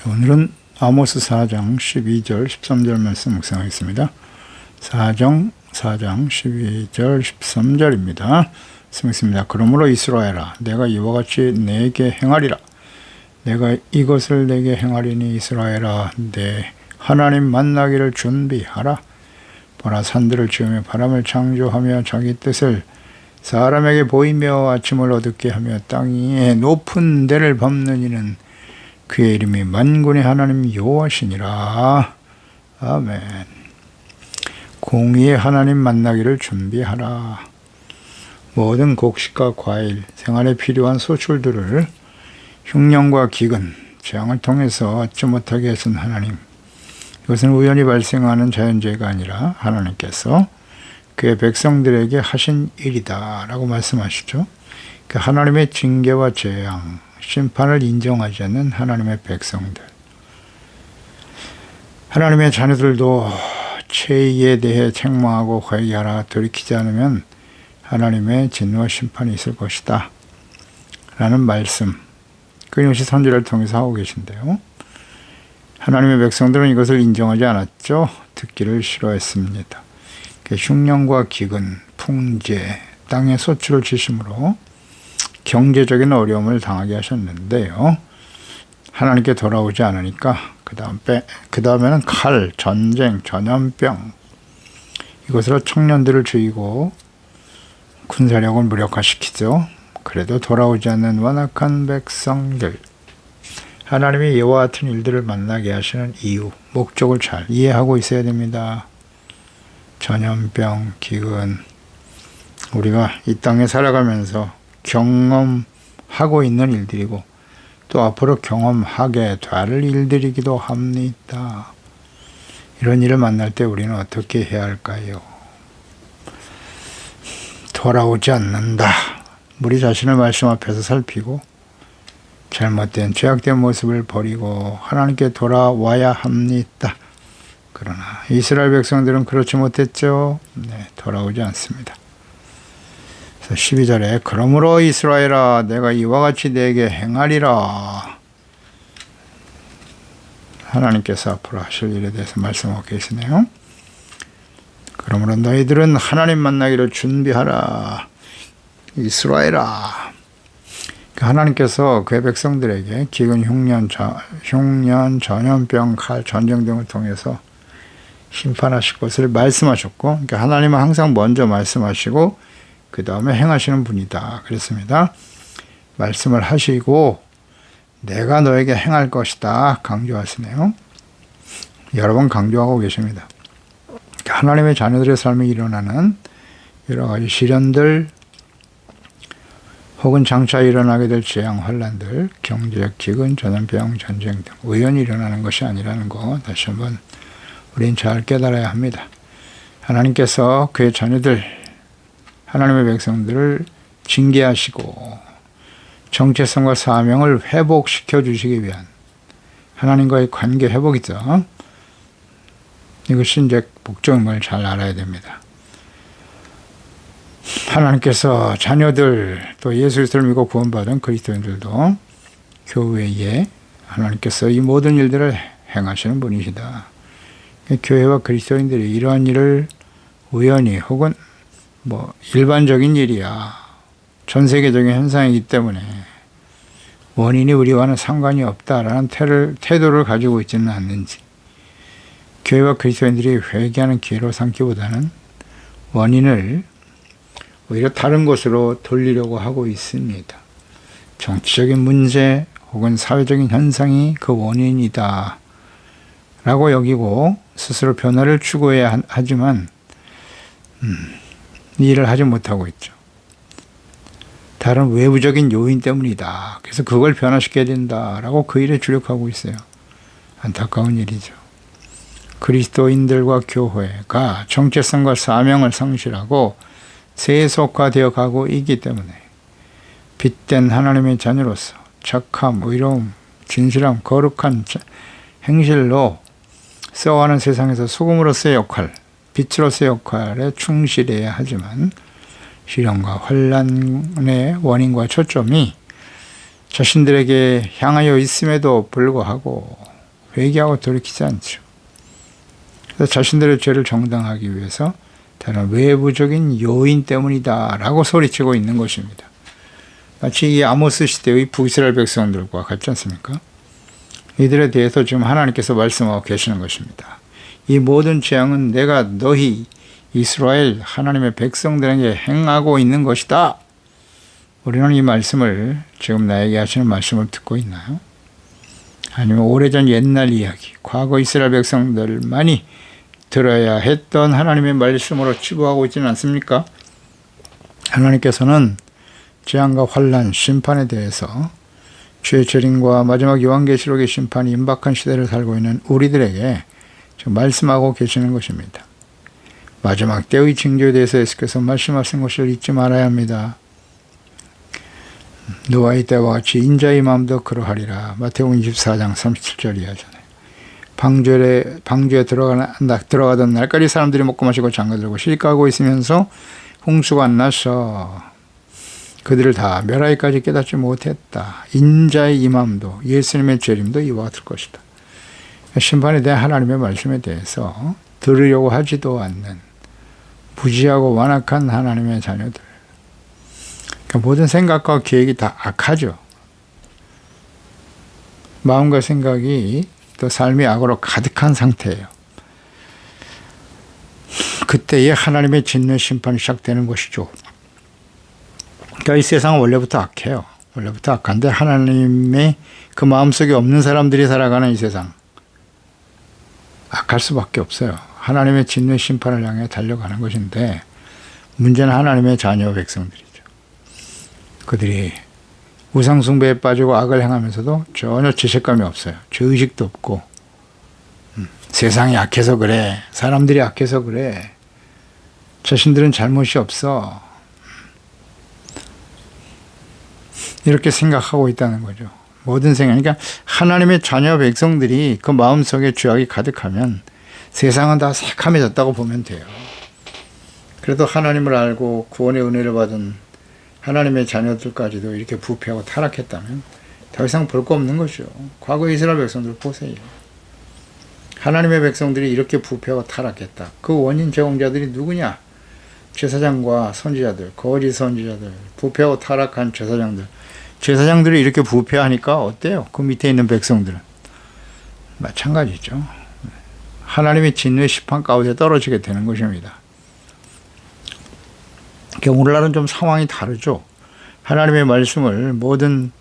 오늘은 아모스 4장 12절 13절 말씀 묵상하겠습니다. 4장 12절 13절입니다. 말씀입니다. 그러므로 이스라엘아, 내가 이와 같이 내게 행하리라. 내가 이것을 내게 행하리니 이스라엘아, 내 하나님 만나기를 준비하라. 보라, 산들을 지으며 바람을 창조하며 자기 뜻을 사람에게 보이며 아침을 어둡게 하며 땅의 높은 데를 밟는 이는 그의 이름이 만군의 하나님 여호와시니라. 아멘. 공의의 하나님 만나기를 준비하라. 모든 곡식과 과일, 생활에 필요한 소출들을 흉년과 기근, 재앙을 통해서 얻지 못하게 하신 하나님. 이것은 우연히 발생하는 자연재해가 아니라 하나님께서 그의 백성들에게 하신 일이다 라고 말씀하시죠. 그 하나님의 징계와 재앙, 심판을 인정하지 않는 하나님의 백성들, 하나님의 자녀들도 죄에 대해 책망하고 회개하라. 돌이키지 않으면 하나님의 진노와 심판이 있을 것이다 라는 말씀, 끊임없이 선지를 통해서 하고 계신데요. 하나님의 백성들은 이것을 인정하지 않았죠. 듣기를 싫어했습니다. 흉년과 기근, 풍재, 땅의 소출을 지심으로 경제적인 어려움을 당하게 하셨는데요. 하나님께 돌아오지 않으니까 그 다음에는 칼, 전쟁, 전염병, 이것으로 청년들을 죽이고 군사력을 무력화시키죠. 그래도 돌아오지 않는 완악한 백성들, 하나님이 이와 같은 일들을 만나게 하시는 이유, 목적을 잘 이해하고 있어야 됩니다. 전염병, 기근, 우리가 이 땅에 살아가면서 경험하고 있는 일들이고 또 앞으로 경험하게 될 일들이기도 합니다. 이런 일을 만날 때 우리는 어떻게 해야 할까요? 돌아오지 않는다. 우리 자신을 말씀 앞에서 살피고 잘못된 죄악된 모습을 버리고 하나님께 돌아와야 합니다. 그러나 이스라엘 백성들은 그렇지 못했죠. 돌아오지 않습니다. 12절에 그러므로 이스라엘아, 내가 이와 같이 내게 행하리라. 하나님께서 앞으로 하실 일에 대해서 말씀하고 계시네요. 그러므로 너희들은 하나님 만나기를 준비하라. 이스라엘아, 하나님께서 그의 백성들에게 기근, 흉년, 전염병, 칼, 전쟁 등을 통해서 심판하실 것을 말씀하셨고, 그러니까 하나님은 항상 먼저 말씀하시고 그 다음에 행하시는 분이다 그랬습니다. 말씀을 하시고 내가 너에게 행할 것이다 강조하시네요. 여러 번 강조하고 계십니다. 하나님의 자녀들의 삶에 일어나는 여러 가지 시련들 혹은 장차 일어나게 될 재앙, 환난들, 경제적 기근, 전염병, 전쟁 등 우연히 일어나는 것이 아니라는 거 다시 한번 우린 잘 깨달아야 합니다. 하나님께서 그의 자녀들, 하나님의 백성들을 징계하시고 정체성과 사명을 회복시켜 주시기 위한 하나님과의 관계 회복이죠. 이것이 이제 목적임을 잘 알아야 됩니다. 하나님께서 자녀들 또 예수 그리스도를 믿고 구원받은 그리스도인들도 교회에 하나님께서 이 모든 일들을 행하시는 분이시다. 교회와 그리스도인들이 이러한 일을 우연히 혹은 일반적인 일이야, 전 세계적인 현상이기 때문에 원인이 우리와는 상관이 없다라는 태도를 가지고 있지는 않는지, 교회와 그리스도인들이 회개하는 기회로 삼기보다는 원인을 오히려 다른 곳으로 돌리려고 하고 있습니다. 정치적인 문제 혹은 사회적인 현상이 그 원인이다 라고 여기고 스스로 변화를 추구해야 하지만 이 일을 하지 못하고 있죠. 다른 외부적인 요인 때문이다. 그래서 그걸 변화시켜야 된다라고 그 일에 주력하고 있어요. 안타까운 일이죠. 그리스도인들과 교회가 정체성과 사명을 상실하고 세속화되어 가고 있기 때문에 빛된 하나님의 자녀로서 착함, 의로움, 진실함, 거룩한 행실로 써가는 세상에서 소금으로서의 역할, 빛으로서의 역할에 충실해야 하지만 시련과 환난의 원인과 초점이 자신들에게 향하여 있음에도 불구하고 회개하고 돌이키지 않죠. 그래서 자신들의 죄를 정당하기 위해서 다른 외부적인 요인 때문이다라고 소리치고 있는 것입니다. 마치 이 아모스 시대의 북이스라엘 백성들과 같지 않습니까? 이들에 대해서 지금 하나님께서 말씀하고 계시는 것입니다. 이 모든 재앙은 내가 너희 이스라엘 하나님의 백성들에게 행하고 있는 것이다. 우리는 이 말씀을 지금 나에게 하시는 말씀을 듣고 있나요? 아니면 오래전 옛날 이야기, 과거 이스라엘 백성들만이 들어야 했던 하나님의 말씀으로 치부하고 있지는 않습니까? 하나님께서는 재앙과 환난, 심판에 대해서 죄 재림과 마지막 요한계시록의 심판이 임박한 시대를 살고 있는 우리들에게 지금 말씀하고 계시는 것입니다. 마지막 때의 징조에 대해서 예수께서 말씀하신 것을 잊지 말아야 합니다. 노아의 때와 같이 인자의 마음도 그러하리라. 마태복음 24장 37절 이하잖아요. 방주에 들어가던 날까지 사람들이 먹고 마시고 장가들고 시집가고 있으면서 홍수가 안 나서 그들을 다 멸하기까지 깨닫지 못했다. 인자의 임함도 예수님의 재림도 이와 같을 것이다. 심판에 대한 하나님의 말씀에 대해서 들으려고 하지도 않는 무지하고 완악한 하나님의 자녀들. 그러니까 모든 생각과 계획이 다 악하죠. 마음과 생각이 또 삶이 악으로 가득한 상태예요. 그때에 하나님의 진노 심판이 시작되는 것이죠. 그러니까 이 세상은 원래부터 악해요. 원래부터 악한데 하나님의 그 마음속에 없는 사람들이 살아가는 이 세상 악할 수밖에 없어요. 하나님의 진노 심판을 향해 달려가는 것인데 문제는 하나님의 자녀 백성들이죠. 그들이 우상숭배에 빠지고 악을 행하면서도 전혀 죄책감이 없어요. 죄의식도 없고 세상이 악해서 그래. 사람들이 악해서 그래. 자신들은 잘못이 없어. 이렇게 생각하고 있다는 거죠. 모든 생각. 그러니까 하나님의 자녀 백성들이 그 마음속에 죄악이 가득하면 세상은 다 새카매졌다고 보면 돼요. 그래도 하나님을 알고 구원의 은혜를 받은 하나님의 자녀들까지도 이렇게 부패하고 타락했다면 더 이상 볼 거 없는 거죠. 과거 이스라엘 백성들 보세요. 하나님의 백성들이 이렇게 부패하고 타락했다. 그 원인 제공자들이 누구냐? 제사장과 선지자들, 거짓 선지자들, 부패하고 타락한 제사장들. 제사장들이 이렇게 부패하니까 어때요? 그 밑에 있는 백성들은 마찬가지죠. 하나님의 진노의 심판 가운데 떨어지게 되는 것입니다. 오늘날은 좀 상황이 다르죠. 하나님의 말씀을 모든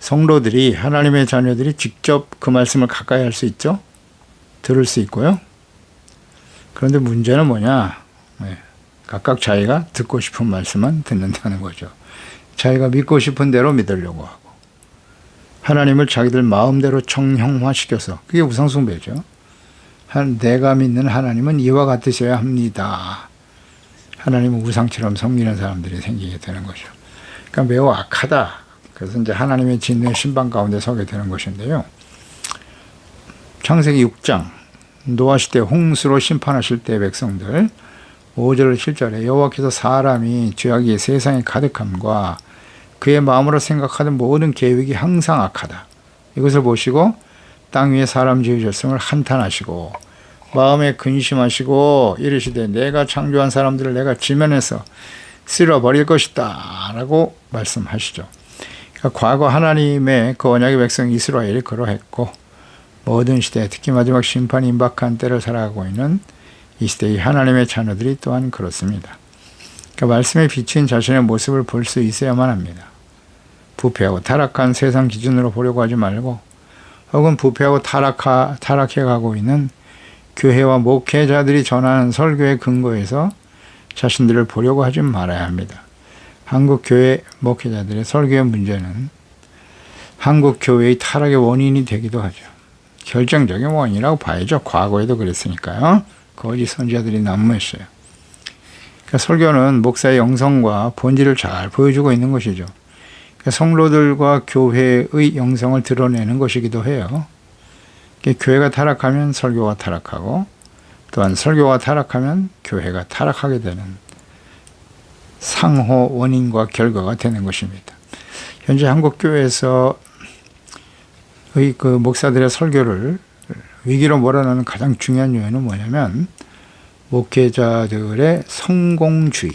성도들이, 하나님의 자녀들이 직접 그 말씀을 가까이 할 수 있죠. 들을 수 있고요. 그런데 문제는 뭐냐? 각각 자기가 듣고 싶은 말씀만 듣는다는 거죠. 자기가 믿고 싶은 대로 믿으려고 하고 하나님을 자기들 마음대로 정형화시켜서, 그게 우상숭배죠. 내가 믿는 하나님은 이와 같으셔야 합니다. 하나님은 우상처럼 섬기는 사람들이 생기게 되는 거죠. 그러니까 매우 악하다. 그래서 이제 하나님의 진노의 심판 가운데 서게 되는 것인데요. 창세기 6장 노아 시대 홍수로 심판하실 때 백성들 5절 7절에 여호와께서 사람이 죄악이 세상에 가득함과 그의 마음으로 생각하는 모든 계획이 항상 악하다. 이것을 보시고 땅 위에 사람 지으셨음을 한탄하시고 마음에 근심하시고 이르시되 내가 창조한 사람들을 내가 지면에서 쓸어버릴 것이다 라고 말씀하시죠. 그러니까 과거 하나님의 그 언약의 백성 이스라엘이 그러했고 모든 시대, 특히 마지막 심판이 임박한 때를 살아가고 있는 이 시대의 하나님의 자녀들이 또한 그렇습니다. 그러니까 말씀에 비친 자신의 모습을 볼 수 있어야만 합니다. 부패하고 타락한 세상 기준으로 보려고 하지 말고, 혹은 부패하고 타락해가고 있는 교회와 목회자들이 전하는 설교의 근거에서 자신들을 보려고 하지 말아야 합니다. 한국 교회 목회자들의 설교의 문제는 한국 교회의 타락의 원인이 되기도 하죠. 결정적인 원인이라고 봐야죠. 과거에도 그랬으니까요. 거짓 선지자들이 난무했어요. 그러니까 설교는 목사의 영성과 본질을 잘 보여주고 있는 것이죠. 그러니까 성도들과 교회의 영성을 드러내는 것이기도 해요. 교회가 타락하면 설교가 타락하고, 또한 설교가 타락하면 교회가 타락하게 되는 상호 원인과 결과가 되는 것입니다. 현재 한국 교회에서 그 목사들의 설교를 위기로 몰아넣는 가장 중요한 요인은 뭐냐면 목회자들의 성공주의,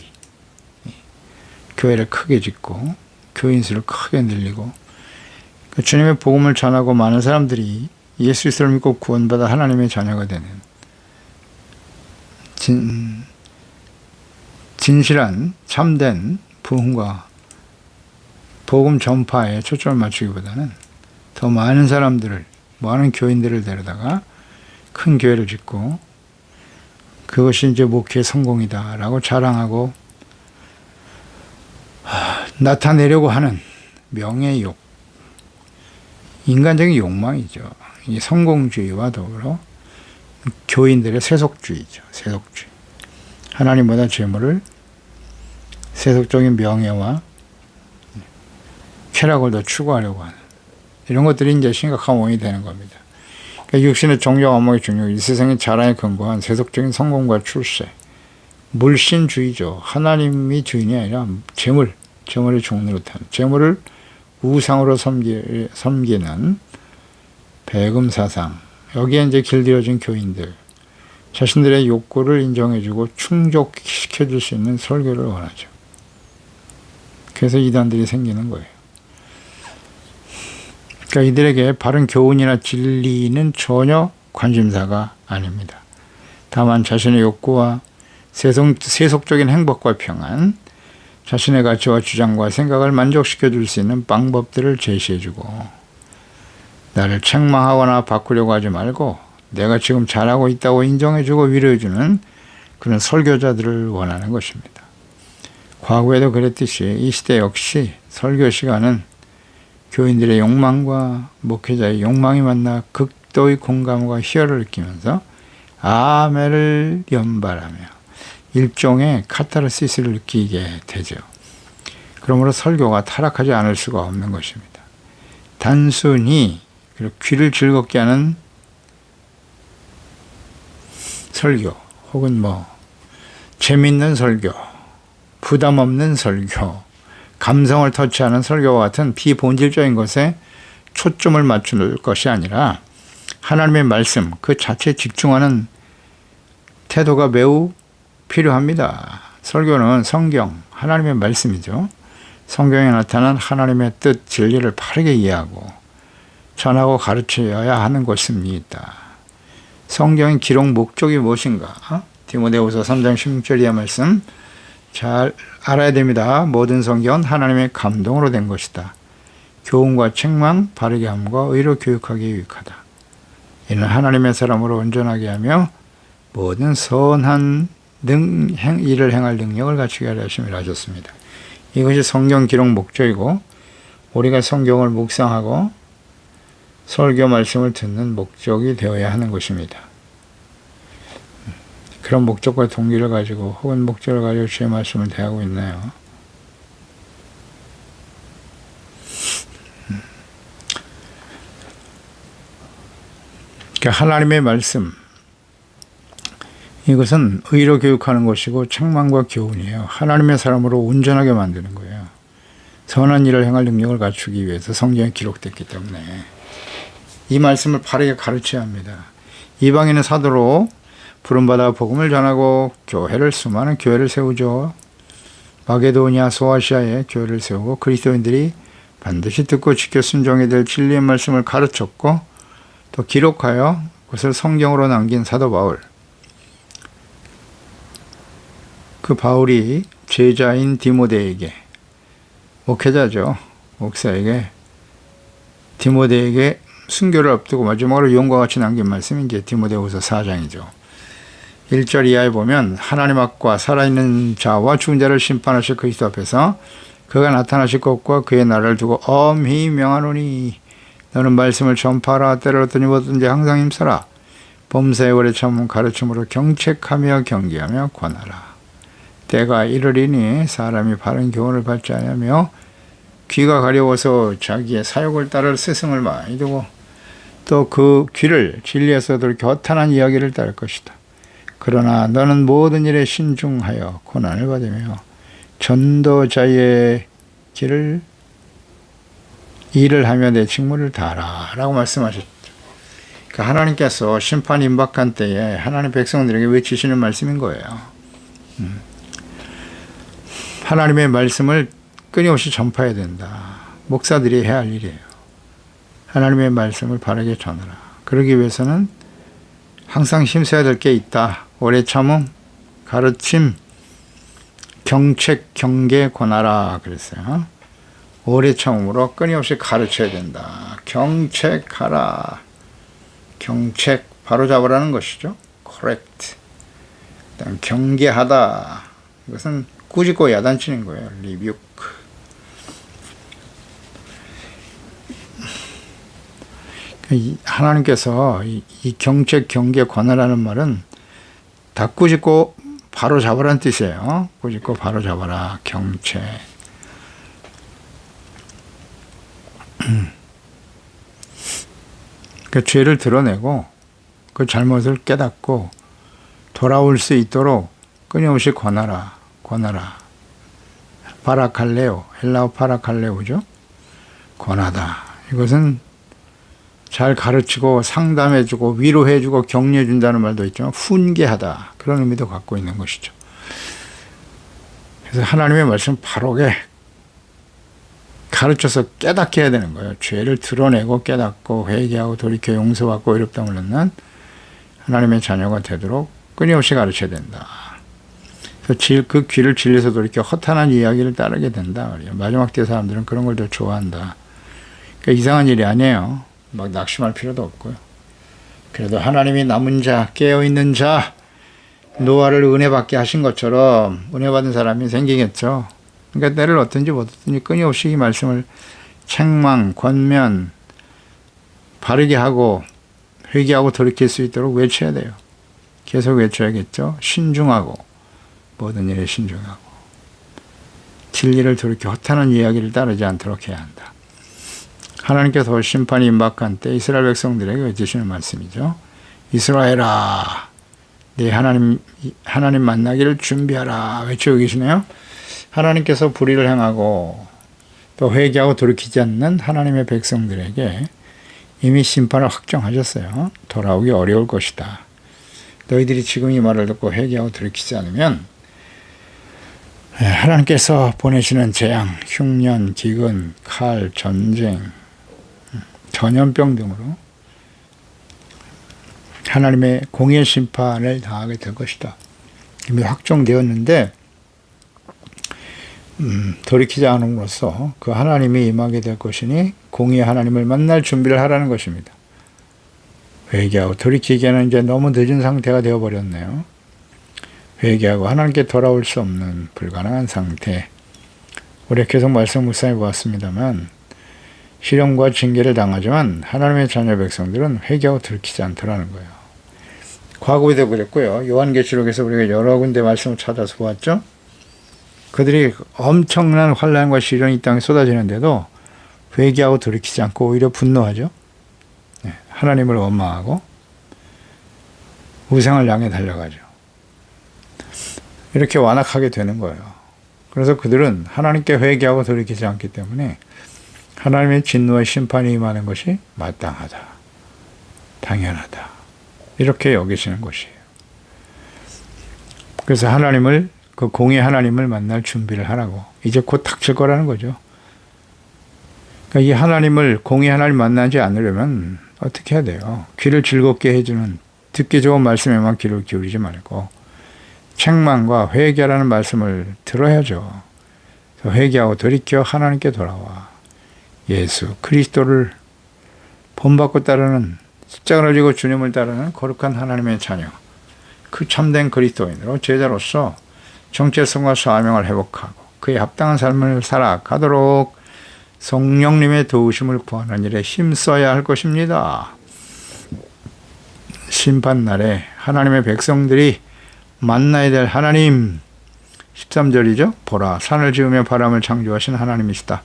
교회를 크게 짓고 교인 수를 크게 늘리고 주님의 복음을 전하고 많은 사람들이 예수 그리스도를 믿고 구원받아 하나님의 자녀가 되는 진실한 참된 부흥과 복음 전파에 초점을 맞추기보다는 더 많은 사람들을, 많은 교인들을 데려다가 큰 교회를 짓고 그것이 이제 목회의 성공이다라고 자랑하고 나타내려고 하는 명예욕, 인간적인 욕망이죠. 이 성공주의와 더불어 교인들의 세속주의죠. 세속주의. 하나님보다 재물을, 세속적인 명예와 쾌락을 더 추구하려고 하는 이런 것들이 이제 심각한 원인이 되는 겁니다. 그러니까 육신의 정욕, 안목의 중욕, 이 세상의 자랑에 근거한 세속적인 성공과 출세, 물신주의죠. 하나님이 주인이 아니라 재물을 종로로 타는, 재물을 우상으로 섬기는 배금사상, 여기에 이제 길들여진 교인들, 자신들의 욕구를 인정해주고 충족시켜줄 수 있는 설교를 원하죠. 그래서 이단들이 생기는 거예요. 그러니까 이들에게 바른 교훈이나 진리는 전혀 관심사가 아닙니다. 다만 자신의 욕구와 세속적인 행복과 평안, 자신의 가치와 주장과 생각을 만족시켜 줄 수 있는 방법들을 제시해주고, 나를 책망하거나 바꾸려고 하지 말고 내가 지금 잘하고 있다고 인정해주고 위로해주는 그런 설교자들을 원하는 것입니다. 과거에도 그랬듯이 이 시대 역시 설교 시간은 교인들의 욕망과 목회자의 욕망이 만나 극도의 공감과 희열을 느끼면서 아멘을 연발하며 일종의 카타르시스를 느끼게 되죠. 그러므로 설교가 타락하지 않을 수가 없는 것입니다. 단순히 귀를 즐겁게 하는 설교 혹은 재밌는 설교, 부담 없는 설교, 감성을 터치하는 설교와 같은 비본질적인 것에 초점을 맞출 것이 아니라 하나님의 말씀 그 자체에 집중하는 태도가 매우 필요합니다. 설교는 성경, 하나님의 말씀이죠. 성경에 나타난 하나님의 뜻, 진리를 바르게 이해하고 전하고 가르쳐야 하는 것입니다. 성경의 기록 목적이 무엇인가? 디모데후서 3장 16절 이하 말씀 잘 알아야 됩니다. 모든 성경은 하나님의 감동으로 된 것이다. 교훈과 책망, 바르게 함과 의로 교육하기에 유익하다. 이는 하나님의 사람으로 온전하게 하며 모든 선한 일을 행할 능력을 갖추게 하려 하심이라 하셨습니다. 이것이 성경 기록 목적이고 우리가 성경을 묵상하고 설교 말씀을 듣는 목적이 되어야 하는 것입니다. 그런 목적과 동기를 가지고 혹은 목적을 가지고 주의 말씀을 대하고 있나요? 그러니까 하나님의 말씀, 이것은 의로 교육하는 것이고 책망과 교훈이에요. 하나님의 사람으로 온전하게 만드는 거예요. 선한 일을 행할 능력을 갖추기 위해서 성경에 기록됐기 때문에 이 말씀을 바르게 가르쳐야 합니다. 이방인의 사도로 부름받아 복음을 전하고 수많은 교회를 세우죠. 마게도니아, 소아시아에 교회를 세우고 그리스도인들이 반드시 듣고 지켜 순종해야 될 진리의 말씀을 가르쳤고 또 기록하여 그것을 성경으로 남긴 사도 바울. 그 바울이 제자인 디모데에게, 목회자죠, 목사에게, 디모데에게 순교를 앞두고 마지막으로 유언과 같이 남긴 말씀이 이제 디모데후서 4장이죠. 1절 이하에 보면 하나님 앞과 살아있는 자와 죽은 자를 심판하실 그리스도 앞에서 그가 나타나실 것과 그의 날을 두고 엄히 명하노니 너는 말씀을 전파하라. 때를 어떤 입었든지 항상 힘써라. 범사에 오래 참은 가르침으로 경책하며 경계하며 권하라. 때가 이르리니 사람이 바른 교훈을 받지 않으며 귀가 가려워서 자기의 사욕을 따를 스승을 많이 두고 또 그 귀를 진리에서도 겨탄한 이야기를 따를 것이다. 그러나 너는 모든 일에 신중하여 고난을 받으며 전도자의 길을 일을 하며 내 직무를 다하라 라고 말씀하셨죠. 그러니까 하나님께서 심판 임박한 때에 하나님 백성들에게 외치시는 말씀인 거예요. 하나님의 말씀을 끊임없이 전파해야 된다. 목사들이 해야 할 일이에요. 하나님의 말씀을 바르게 전하라. 그러기 위해서는 항상 힘써야 될 게 있다. 오래 참음, 가르침, 경책, 경계, 권하라 그랬어요. 오래 참음으로 끊임없이 가르쳐야 된다. 경책하라. 경책, 바로잡으라는 것이죠. correct. 그다음 경계하다. 이것은 꾸짖고 야단치는 거예요. rebuke. 하나님께서 이 경책, 경계, 권하라는 말은 다 꾸짖고 바로 잡으라는 뜻이에요. 꾸짖고 바로 잡아라. 경책. 그 죄를 드러내고 그 잘못을 깨닫고 돌아올 수 있도록 끊임없이 권하라. 권하라. 파라칼레오. 헬라어 파라칼레오죠. 권하다. 이것은 잘 가르치고 상담해주고 위로해주고 격려해준다는 말도 있지만 훈계하다. 그런 의미도 갖고 있는 것이죠. 그래서 하나님의 말씀 바로게 가르쳐서 깨닫게 해야 되는 거예요. 죄를 드러내고 깨닫고 회개하고 돌이켜 용서받고 의롭다함을 얻는 하나님의 자녀가 되도록 끊임없이 가르쳐야 된다. 그래서 그 귀를 진리에서 돌이켜 허탄한 이야기를 따르게 된다. 마지막 때 사람들은 그런 걸 더 좋아한다. 그러니까 이상한 일이 아니에요. 막 낙심할 필요도 없고요. 그래도 하나님이 남은 자, 깨어있는 자, 노아를 은혜받게 하신 것처럼 은혜받은 사람이 생기겠죠. 그러니까 때를 어떤지 못 어떤지 끊임없이 이 말씀을 책망, 권면, 바르게 하고 회개하고 돌이킬 수 있도록 외쳐야 돼요. 계속 외쳐야겠죠. 신중하고 모든 일에 신중하고 진리를 돌이켜 허탄한 이야기를 따르지 않도록 해야 한다. 하나님께서 심판이 임박한 때 이스라엘 백성들에게 외치시는 말씀이죠. 이스라엘아, 네 하나님 만나기를 준비하라 외치고 계시네요. 하나님께서 불의를 행하고 또 회개하고 돌이키지 않는 하나님의 백성들에게 이미 심판을 확정하셨어요. 돌아오기 어려울 것이다. 너희들이 지금 이 말을 듣고 회개하고 돌이키지 않으면 하나님께서 보내시는 재앙, 흉년, 기근, 칼, 전쟁, 전염병 등으로 하나님의 공의 심판을 당하게 될 것이다. 이미 확정되었는데 돌이키지 않음으로써 그 하나님이 임하게 될 것이니 공의의 하나님을 만날 준비를 하라는 것입니다. 회개하고 돌이키기에는 이제 너무 늦은 상태가 되어버렸네요. 회개하고 하나님께 돌아올 수 없는 불가능한 상태. 우리 계속 말씀 묵상해 보았습니다만 시련과 징계를 당하지만 하나님의 자녀 백성들은 회개하고 돌이키지 않더라는 거예요. 과거에도 그랬고요. 요한계시록에서 우리가 여러 군데 말씀을 찾아서 보았죠. 그들이 엄청난 환난과 시련이 이 땅에 쏟아지는데도 회개하고 돌이키지 않고 오히려 분노하죠. 하나님을 원망하고 우상을 향해 달려가죠. 이렇게 완악하게 되는 거예요. 그래서 그들은 하나님께 회개하고 돌이키지 않기 때문에 하나님의 진노와 심판이 임하는 것이 마땅하다. 당연하다. 이렇게 여기시는 것이에요. 그래서 하나님을 그 공의 하나님을 만날 준비를 하라고. 이제 곧 닥칠 거라는 거죠. 그러니까 이 하나님을 공의 하나님 만나지 않으려면 어떻게 해야 돼요? 귀를 즐겁게 해주는 듣기 좋은 말씀에만 귀를 기울이지 말고 책망과 회개라는 말씀을 들어야죠. 회개하고 돌이켜 하나님께 돌아와 예수 그리스도를 본받고 따르는 십자가를 지고 주님을 따르는 거룩한 하나님의 자녀, 그 참된 그리스도인으로 제자로서 정체성과 사명을 회복하고 그에 합당한 삶을 살아가도록 성령님의 도우심을 구하는 일에 힘써야 할 것입니다. 심판날에 하나님의 백성들이 만나야 될 하나님, 13절이죠. 보라, 산을 지으며 바람을 창조하신 하나님이시다.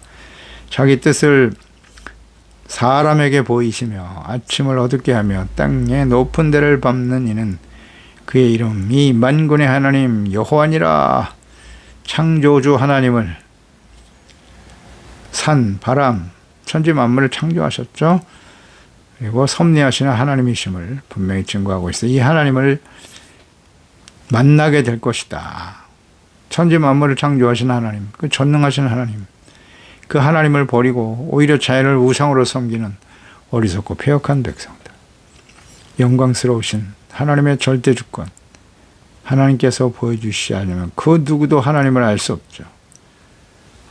자기 뜻을 사람에게 보이시며 아침을 어둡게 하며 땅의 높은 데를 밟는 이는 그의 이름이 만군의 하나님 여호와니라. 창조주 하나님을 산, 바람, 천지 만물을 창조하셨죠. 그리고 섭리하시는 하나님이심을 분명히 증거하고 있어요. 이 하나님을 만나게 될 것이다. 천지 만물을 창조하신 하나님, 그 전능하신 하나님, 그 하나님을 버리고 오히려 자연을 우상으로 섬기는 어리석고 패역한 백성들, 영광스러우신 하나님의 절대 주권, 하나님께서 보여주시지 않으면 그 누구도 하나님을 알 수 없죠.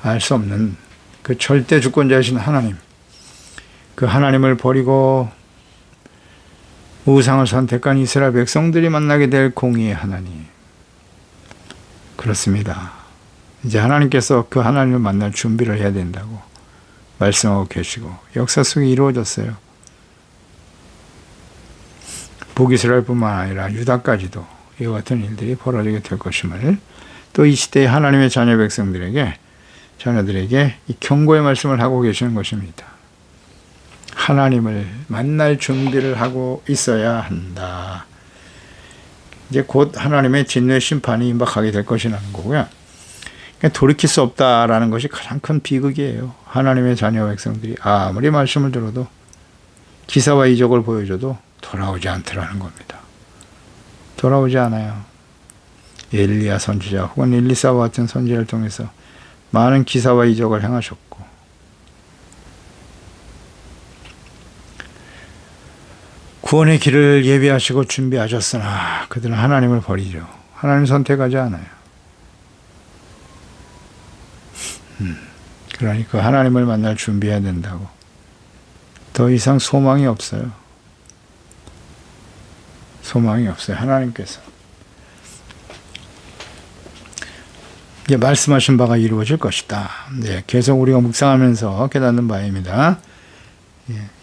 알 수 없는 그 절대 주권자이신 하나님, 그 하나님을 버리고 우상을 선택한 이스라엘 백성들이 만나게 될 공의의 하나님. 그렇습니다. 이제 하나님께서 그 하나님을 만날 준비를 해야 된다고 말씀하고 계시고 역사 속에 이루어졌어요. 북이스라엘뿐만 아니라 유다까지도 이와 같은 일들이 벌어지게 될 것임을, 또 이 시대의 하나님의 자녀 백성들에게, 자녀들에게 이 경고의 말씀을 하고 계시는 것입니다. 하나님을 만날 준비를 하고 있어야 한다. 이제 곧 하나님의 진노의 심판이 임박하게 될 것이라는 거고요. 돌이킬 수 없다라는 것이 가장 큰 비극이에요. 하나님의 자녀 백성들이 아무리 말씀을 들어도, 기사와 이적을 보여줘도 돌아오지 않더라는 겁니다. 돌아오지 않아요. 엘리야 선지자 혹은 엘리사와 같은 선지자를 통해서 많은 기사와 이적을 행하셨고, 구원의 길을 예비하시고 준비하셨으나 그들은 하나님을 버리죠. 하나님 선택하지 않아요. 그러니까 하나님을 만날 준비해야 된다고. 더 이상 소망이 없어요. 소망이 없어요. 하나님께서 이제 말씀하신 바가 이루어질 것이다. 네, 계속 우리가 묵상하면서 깨닫는 바입니다.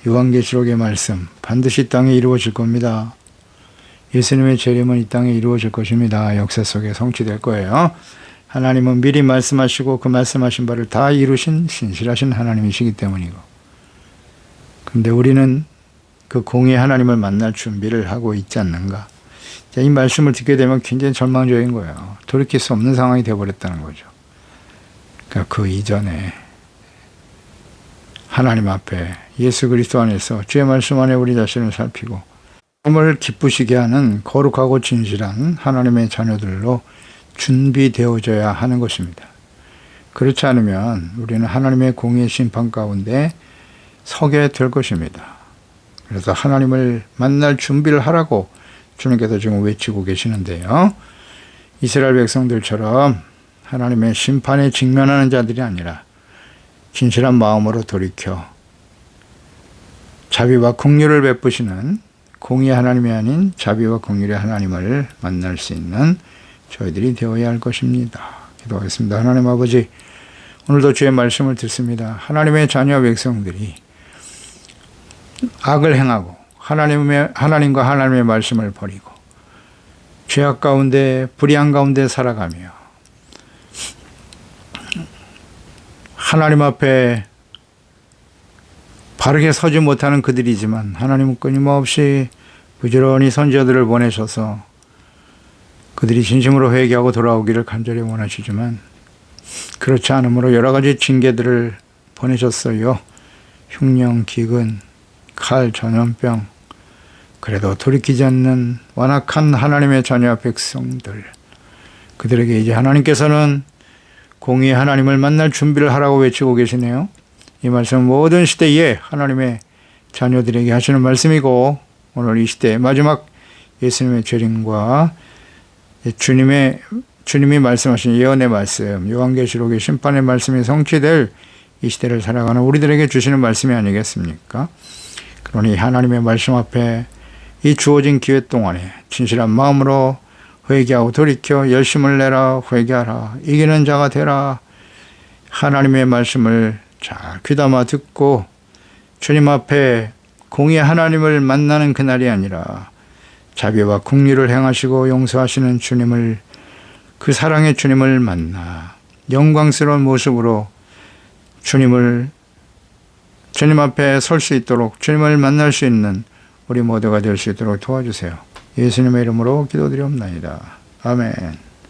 요한계시록의 말씀 반드시 이 땅에 이루어질 겁니다. 예수님의 재림은 이 땅에 이루어질 것입니다. 역사 속에 성취될 거예요. 하나님은 미리 말씀하시고 그 말씀하신 바를 다 이루신 신실하신 하나님이시기 때문이고, 그런데 우리는 그 공의 하나님을 만날 준비를 하고 있지 않는가. 이 말씀을 듣게 되면 굉장히 절망적인 거예요. 돌이킬 수 없는 상황이 되어버렸다는 거죠. 그러니까 그 이전에 하나님 앞에 예수 그리스도 안에서 주의 말씀 안에 우리 자신을 살피고 하나님을 기쁘시게 하는 거룩하고 진실한 하나님의 자녀들로 준비되어져야 하는 것입니다. 그렇지 않으면 우리는 하나님의 공의의 심판 가운데 서게 될 것입니다. 그래서 하나님을 만날 준비를 하라고 주님께서 지금 외치고 계시는데요. 이스라엘 백성들처럼 하나님의 심판에 직면하는 자들이 아니라 진실한 마음으로 돌이켜 자비와 긍휼을 베푸시는 공의의 하나님이 아닌 자비와 긍휼의 하나님을 만날 수 있는 저희들이 되어야 할 것입니다. 기도하겠습니다. 하나님 아버지, 오늘도 주의 말씀을 듣습니다. 하나님의 자녀 백성들이 악을 행하고 하나님과 하나님의 말씀을 버리고 죄악 가운데 불의한 가운데 살아가며 하나님 앞에 바르게 서지 못하는 그들이지만 하나님은 끊임없이 부지런히 선지자들을 보내셔서 그들이 진심으로 회개하고 돌아오기를 간절히 원하시지만 그렇지 않으므로 여러 가지 징계들을 보내셨어요. 흉령, 기근, 칼, 전염병. 그래도 돌이키지 않는 완악한 하나님의 자녀 백성들, 그들에게 이제 하나님께서는 공의의 하나님을 만날 준비를 하라고 외치고 계시네요. 이 말씀은 모든 시대에 하나님의 자녀들에게 하시는 말씀이고, 오늘 이 시대의 마지막 예수님의 재림과 주님이 말씀하신 예언의 말씀, 요한계시록의 심판의 말씀이 성취될 이 시대를 살아가는 우리들에게 주시는 말씀이 아니겠습니까? 그러니 하나님의 말씀 앞에 이 주어진 기회 동안에 진실한 마음으로 회개하고 돌이켜 열심을 내라, 회개하라, 이기는 자가 되라. 하나님의 말씀을 잘 귀담아 듣고 주님 앞에 공의의 하나님을 만나는 그날이 아니라 자비와 긍휼을 행하시고 용서하시는 주님을, 그 사랑의 주님을 만나 영광스러운 모습으로 주님 앞에 설 수 있도록, 주님을 만날 수 있는 우리 모두가 될 수 있도록 도와주세요. 예수님의 이름으로 기도드리옵나이다. 아멘.